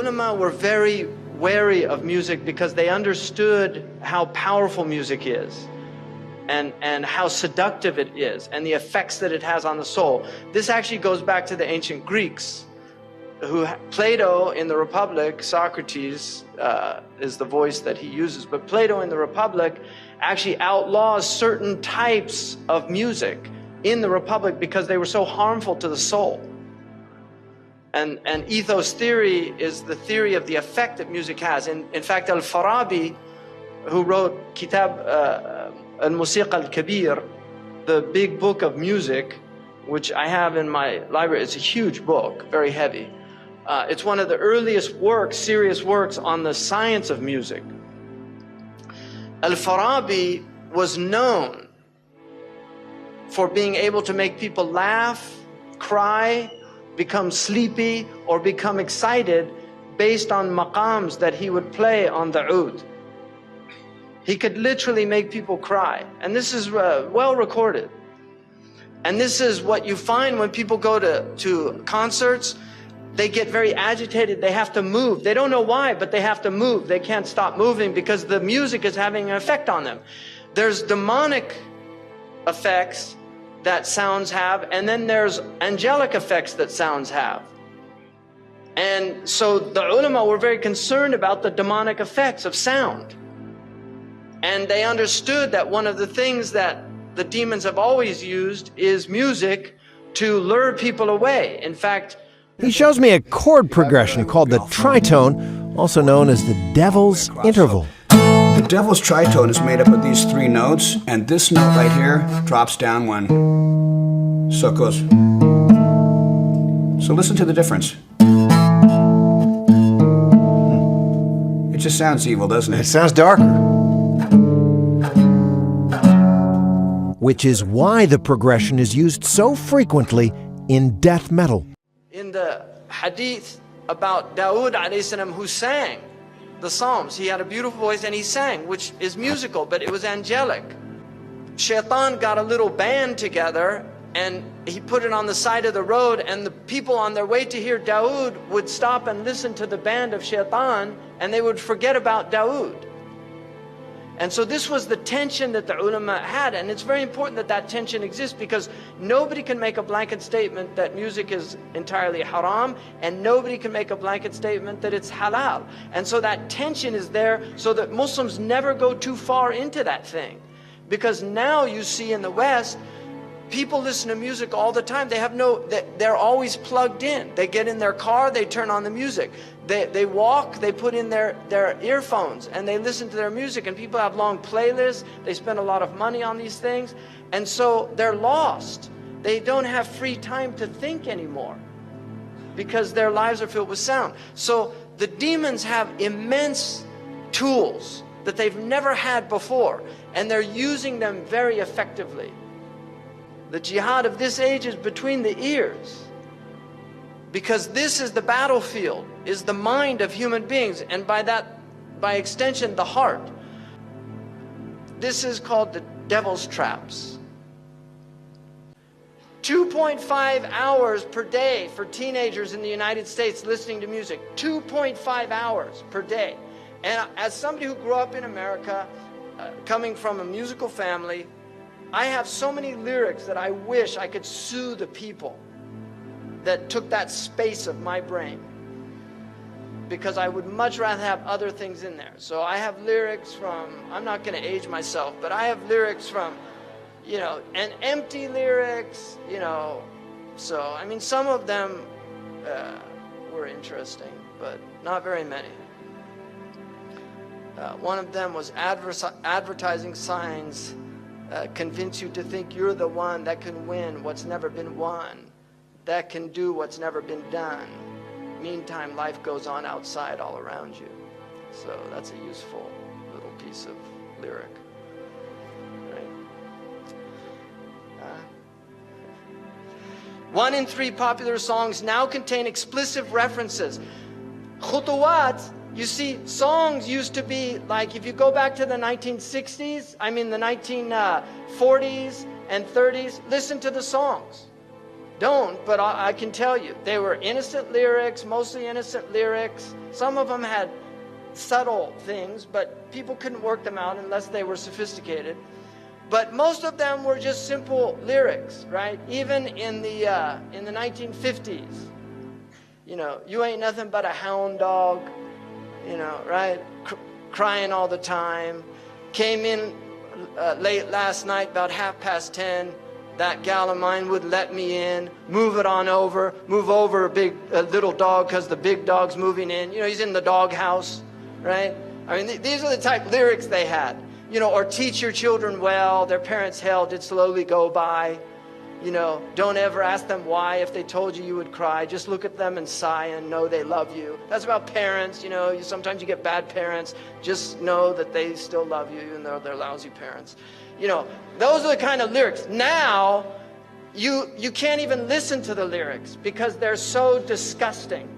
ulama were very wary of music because they understood how powerful music is and how seductive it is and the effects that it has on the soul. This actually goes back to the ancient Greeks, who Plato in the Republic, Socrates is the voice that he uses, but Plato in the Republic actually outlaws certain types of music in the Republic because they were so harmful to the soul. And ethos theory is the theory of the effect that music has. In fact, Al-Farabi, who wrote Kitab الموسيقى الكبير, the big book of music, which I have in my library, it's a huge book, very heavy. It's one of the earliest works, serious works on the science of music. Al-Farabi was known for being able to make people laugh, cry, become sleepy, or become excited based on maqams that he would play on the oud. He could literally make people cry. And this is well recorded. And this is what you find when people go to concerts. They get very agitated. They have to move. They don't know why, but they have to move. They can't stop moving because the music is having an effect on them. There's demonic effects that sounds have, and then there's angelic effects that sounds have. And so the ulama were very concerned about the demonic effects of sound. And they understood that one of the things that the demons have always used is music to lure people away. In fact, he shows me a chord progression called the tritone, also known as the devil's interval. The devil's tritone is made up of these three notes, and this note right here drops down one. So it goes. So listen to the difference. It just sounds evil, doesn't it? It sounds darker. Which is why the progression is used so frequently in death metal. In the Hadith about Dawood alayhi salam, who sang the Psalms, he had a beautiful voice and he sang, which is musical, but it was angelic. Shaitan got a little band together and he put it on the side of the road, and the people on their way to hear Dawood would stop and listen to the band of Shaitan, and they would forget about Dawood. And so this was the tension that the ulama had, and it's very important that that tension exists, because nobody can make a blanket statement that music is entirely haram, and nobody can make a blanket statement that it's halal. And so that tension is there so that Muslims never go too far into that thing. Because now you see in the West, people listen to music all the time. They're always plugged in. They get in their car, they turn on the music. They walk, they put in their earphones and they listen to their music, and people have long playlists. They spend a lot of money on these things, and so they're lost. They don't have free time to think anymore because their lives are filled with sound. So the demons have immense tools that they've never had before, and they're using them very effectively. The jihad of this age is between the ears, because this is the battlefield, is the mind of human beings, and by extension, the heart. This is called the devil's traps. 2.5 hours per day for teenagers in the United States listening to music. 2.5 hours per day. And as somebody who grew up in America, coming from a musical family, I have so many lyrics that I wish I could sue the people that took that space of my brain, because I would much rather have other things in there. So I have lyrics from, I'm not going to age myself, but I have lyrics from, and empty lyrics, So, I mean, some of them were interesting, but not very many. One of them was advertising signs convince you to think you're the one that can win what's never been won, that can do what's never been done. Meantime, life goes on outside all around you. So that's a useful little piece of lyric. Right? 1 in 3 popular songs now contain explicit references. Khutuwat, you see, songs used to be like, if you go back to the 1960s, the 1940s and 30s, listen to the songs. don't, but I can tell you, they were innocent lyrics, mostly innocent lyrics. Some of them had subtle things, but people couldn't work them out unless they were sophisticated. But most of them were just simple lyrics, right? Even in the 1950s, you know, you ain't nothing but a hound dog, you know, right? Crying all the time. Came in late last night, about 10:30. That gal of mine would let me in. Move it on over. Move over a little dog because the big dog's moving in. You know, he's in the dog house, right? I mean, these are the type lyrics they had. You know, or teach your children well. Their parents' hell did slowly go by. You know, don't ever ask them why. If they told you, you would cry. Just look at them and sigh and know they love you. That's about parents. You know, sometimes you get bad parents. Just know that they still love you even though they're lousy parents. You know, those are the kind of lyrics. Now, you can't even listen to the lyrics because they're so disgusting,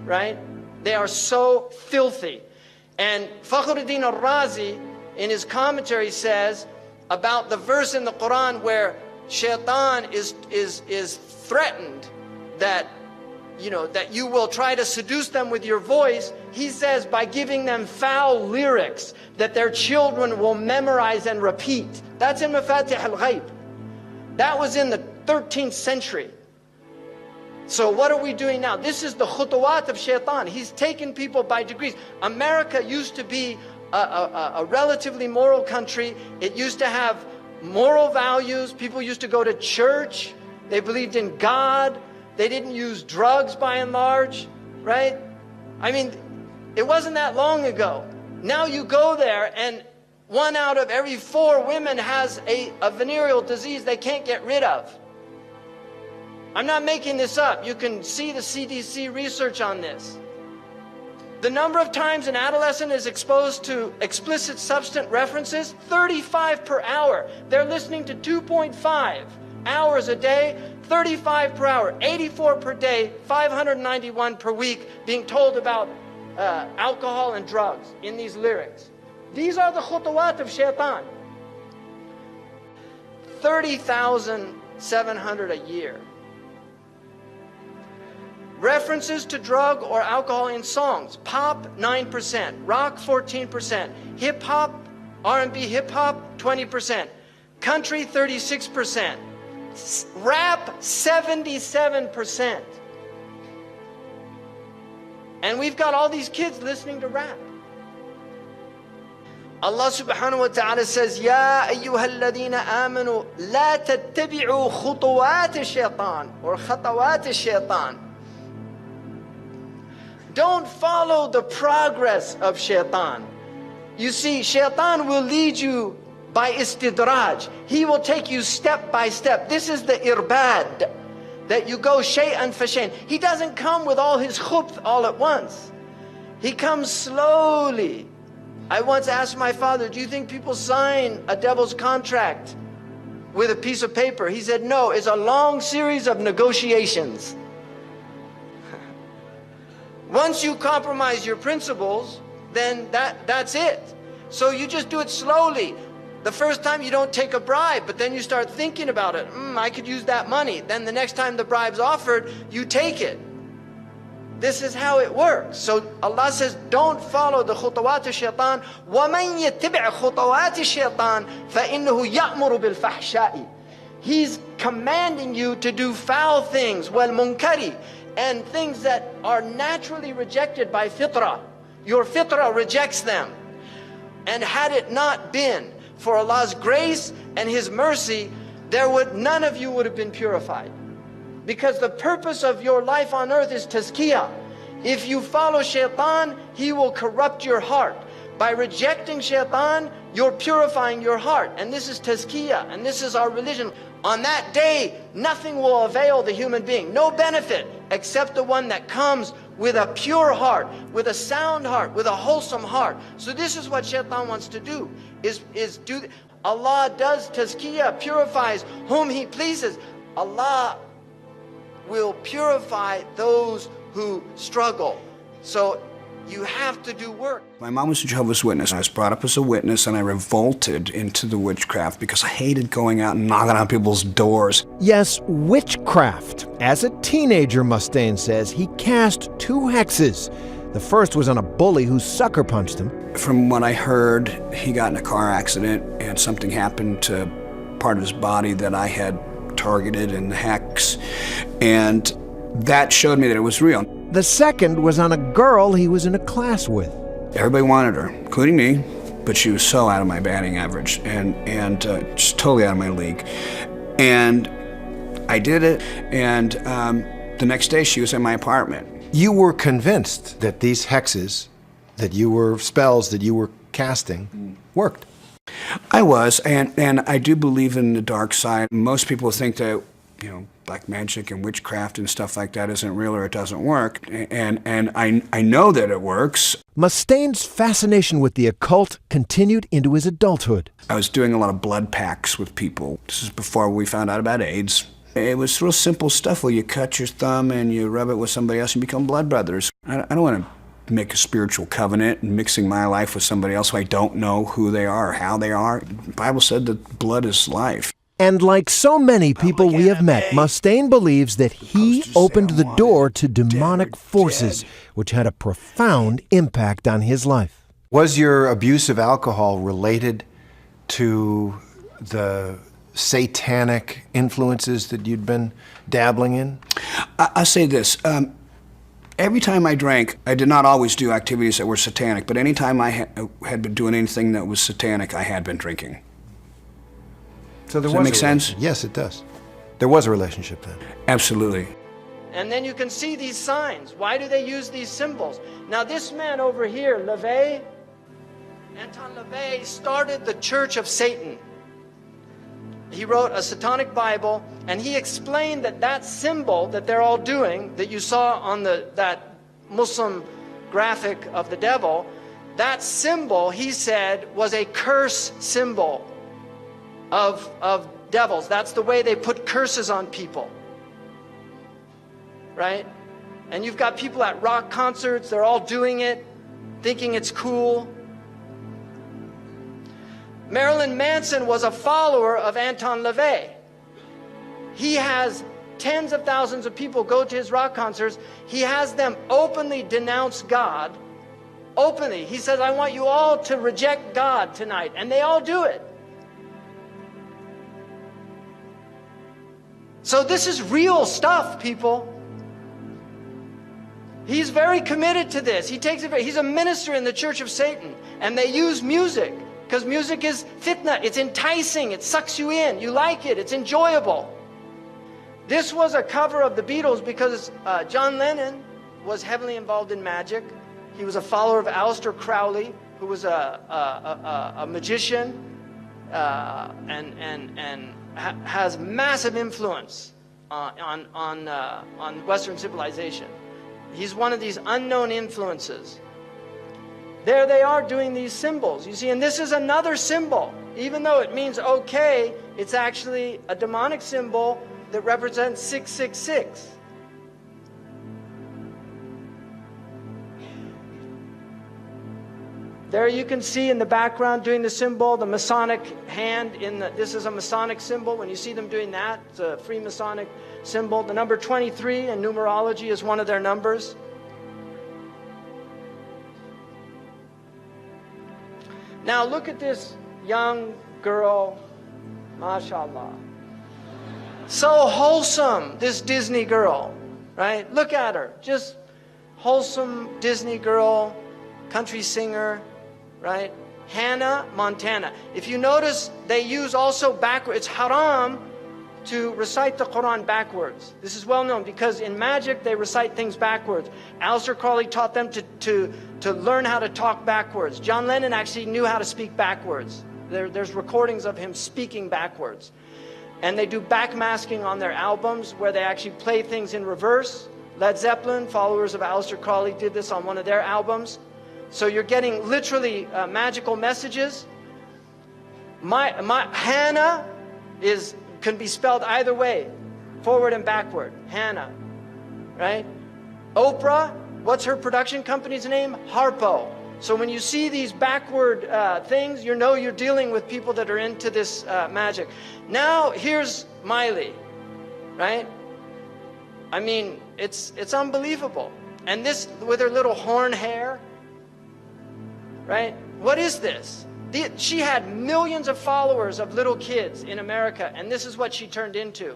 right? They are so filthy. And Fakhruddin al-Razi, in his commentary, says about the verse in the Quran where Shaitan is threatened that, you know, that you will try to seduce them with your voice. He says by giving them foul lyrics that their children will memorize and repeat. That's in Mafatih al-Ghaib. That was in the 13th century. So what are we doing now? This is the khutuwat of Shaitan. He's taken people by degrees. America used to be a relatively moral country. It used to have moral values. People used to go to church. They believed in God. They didn't use drugs by and large, right? I mean, it wasn't that long ago. Now you go there and 1 out of every 4 women has a venereal disease they can't get rid of. I'm not making this up. You can see the CDC research on this. The number of times an adolescent is exposed to explicit substance references, 35 per hour. They're listening to 2.5 hours a day, 35 per hour, 84 per day, 591 per week, being told about alcohol and drugs in these lyrics. These are the khutuwat of Shaitan. 30,700 a year. References to drug or alcohol in songs. Pop, 9%. Rock, 14%. Hip-hop, R&B hip-hop, 20%. Country, 36%. Rap, 77%. And we've got all these kids listening to rap. Allah subhanahu wa ta'ala says, Ya ayyuhalladhina amanu, la tattabi'u khutuwat ash-shaytan, or khatawat ash-shaytan. Don't follow the progress of Shaitan. You see, Shaitan will lead you by istidraj. He will take you step by step. This is the irbad, that you go shay'an fa shay'an. He doesn't come with all his khubth all at once. He comes slowly. I once asked my father, do you think people sign a devil's contract with a piece of paper? He said, no, it's a long series of negotiations. Once you compromise your principles, then that's it. So you just do it slowly. The first time you don't take a bribe, but then you start thinking about it. I could use that money. Then the next time the bribe's offered, you take it. This is how it works. So Allah says, don't follow the khutuwat ash-shaytan. وَمَنْ يَتِّبِعْ خُطَوَاتِ الشَّيْطَانِ فَإِنَّهُ يَأْمُرُ بِالْفَحْشَاءِ. He's commanding you to do foul things, وَالْمُنْكَرِ, and things that are naturally rejected by fitrah. Your fitrah rejects them. And had it not been for Allah's grace and His mercy, none of you would have been purified. Because the purpose of your life on earth is tazkiyah. If you follow Shaitan, he will corrupt your heart. By rejecting Shaitan, you're purifying your heart. And this is tazkiyah, and this is our religion. On that day, nothing will avail the human being, no benefit, except the one that comes with a pure heart, with a sound heart, with a wholesome heart. So this is what Shaitan wants to do, Allah does tazkiyah, purifies whom He pleases. Allah will purify those who struggle. So You have to do work. My mom was a Jehovah's Witness. I was brought up as a witness, and I revolted into the witchcraft because I hated going out and knocking on people's doors. Yes, witchcraft. As a teenager, Mustaine says, he cast 2 hexes. The first was on a bully who sucker punched him. From what I heard, he got in a car accident and something happened to part of his body that I had targeted in the hex, and that showed me that it was real. The second was on a girl he was in a class with. Everybody wanted her, including me, but she was so out of my batting average and just totally out of my league. And I did it, and the next day she was in my apartment. You were convinced that these hexes, spells that you were casting, worked. I was, and I do believe in the dark side. Most people think that, black magic and witchcraft and stuff like that isn't real or it doesn't work, and I know that it works. Mustaine's fascination with the occult continued into his adulthood. I was doing a lot of blood packs with people. This is before we found out about AIDS. It was real simple stuff where you cut your thumb and you rub it with somebody else and you become blood brothers. I don't want to make a spiritual covenant and mixing my life with somebody else who I don't know who they are or how they are. The Bible said that blood is life. And like so many people we have met, Mustaine believes that he opened the door to demonic forces, which had a profound impact on his life. Was your abuse of alcohol related to the satanic influences that you'd been dabbling in? I'll say this. Every time I drank, I did not always do activities that were satanic, but any time I had been doing anything that was satanic, I had been drinking. So does that make sense? Yes, it does. There was a relationship then. Absolutely. And then you can see these signs. Why do they use these symbols? Now this man over here, LaVey, Anton LaVey, started the Church of Satan. He wrote a Satanic Bible, and he explained that symbol that they're all doing, that you saw on that Muslim graphic of the devil, that symbol, he said, was a curse symbol of devils. That's the way they put curses on people, right? And you've got people at rock concerts, they're all doing it, thinking it's cool. Marilyn Manson was a follower of Anton LaVey. He has tens of thousands of people go to his rock concerts. He has them openly denounce God. Openly. He says, I want you all to reject God tonight. And they all do it. So this is real stuff, people. He's very committed to this. He's a minister in the Church of Satan. And they use music. Because music is fitna, it's enticing, it sucks you in, you like it, it's enjoyable. This was a cover of the Beatles because John Lennon was heavily involved in magic. He was a follower of Aleister Crowley, who was a magician and has massive influence on Western civilization. He's one of these unknown influences. There they are doing these symbols, you see, and this is another symbol. Even though it means okay, it's actually a demonic symbol that represents 666. There you can see in the background doing the symbol, the Masonic hand this is a Masonic symbol. When you see them doing that, it's a Freemasonic symbol. The number 23 in numerology is one of their numbers. Now look at this young girl, mashallah. So wholesome, this Disney girl, right? Look at her, just wholesome Disney girl, country singer, right? Hannah Montana. If you notice, they use also backwards. It's haram to recite the Quran backwards. This is well known because in magic they recite things backwards. Aleister Crowley taught them to learn how to talk backwards. John Lennon actually knew how to speak backwards. There's recordings of him speaking backwards. And they do backmasking on their albums where they actually play things in reverse. Led Zeppelin, followers of Aleister Crowley, did this on one of their albums. So you're getting literally magical messages. Hannah can be spelled either way, forward and backward. Hannah, right? Oprah What's her production company's name? Harpo. So when you see these backward things, you know you're dealing with people that are into this magic. Now here's Miley, right? I mean, it's unbelievable. And this with her little horn hair, right? What is this? She had millions of followers of little kids in America, and this is what she turned into.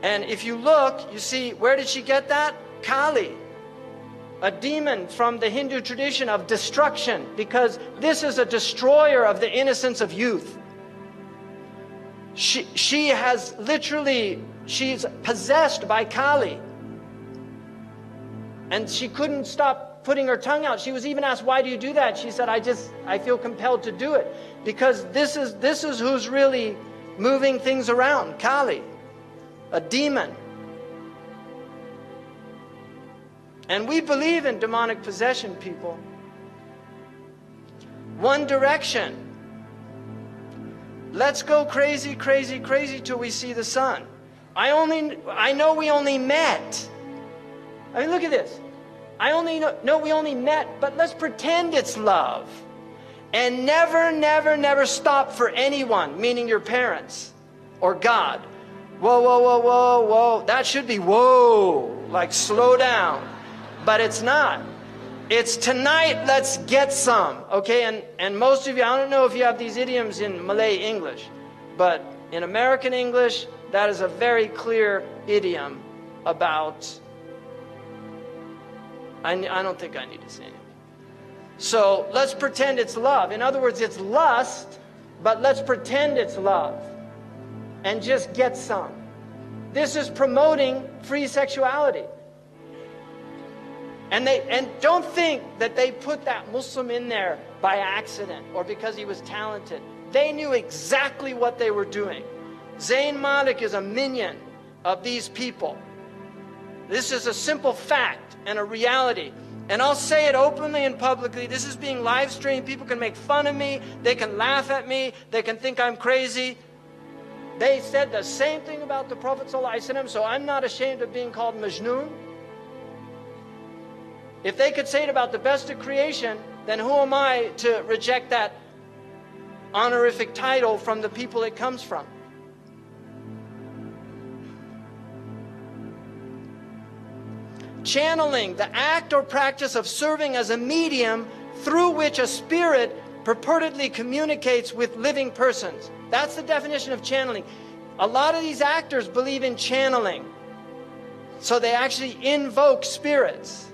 And if you look, you see, where did she get that? Kali, a demon from the Hindu tradition of destruction, because this is a destroyer of the innocence of youth. She has literally, she's possessed by Kali. And she couldn't stop putting her tongue out. She was even asked, why do you do that? She said, I feel compelled to do it. Because this is who's really moving things around, Kali, a demon. And we believe in demonic possession, people. One direction. Let's go crazy, crazy, crazy till we see the sun. I know we only met. I mean, look at this. I only know we only met, but let's pretend it's love. And never, never, never stop for anyone, meaning your parents or God. Whoa, whoa, whoa, whoa, whoa. That should be whoa, like slow down. But it's not. It's tonight, let's get some, okay? And most of you, I don't know if you have these idioms in Malay English, but in American English, that is a very clear idiom about, I don't think I need to say anything. So let's pretend it's love. In other words, it's lust, but let's pretend it's love and just get some. This is promoting free sexuality. And don't think that they put that Muslim in there by accident or because he was talented. They knew exactly what they were doing. Zayn Malik is a minion of these people. This is a simple fact and a reality. And I'll say it openly and publicly. This is being live streamed. People can make fun of me. They can laugh at me. They can think I'm crazy. They said the same thing about the Prophet ﷺ, so I'm not ashamed of being called Majnoon. If they could say it about the best of creation, then who am I to reject that honorific title from the people it comes from? Channeling, the act or practice of serving as a medium through which a spirit purportedly communicates with living persons. That's the definition of channeling. A lot of these actors believe in channeling. So they actually invoke spirits.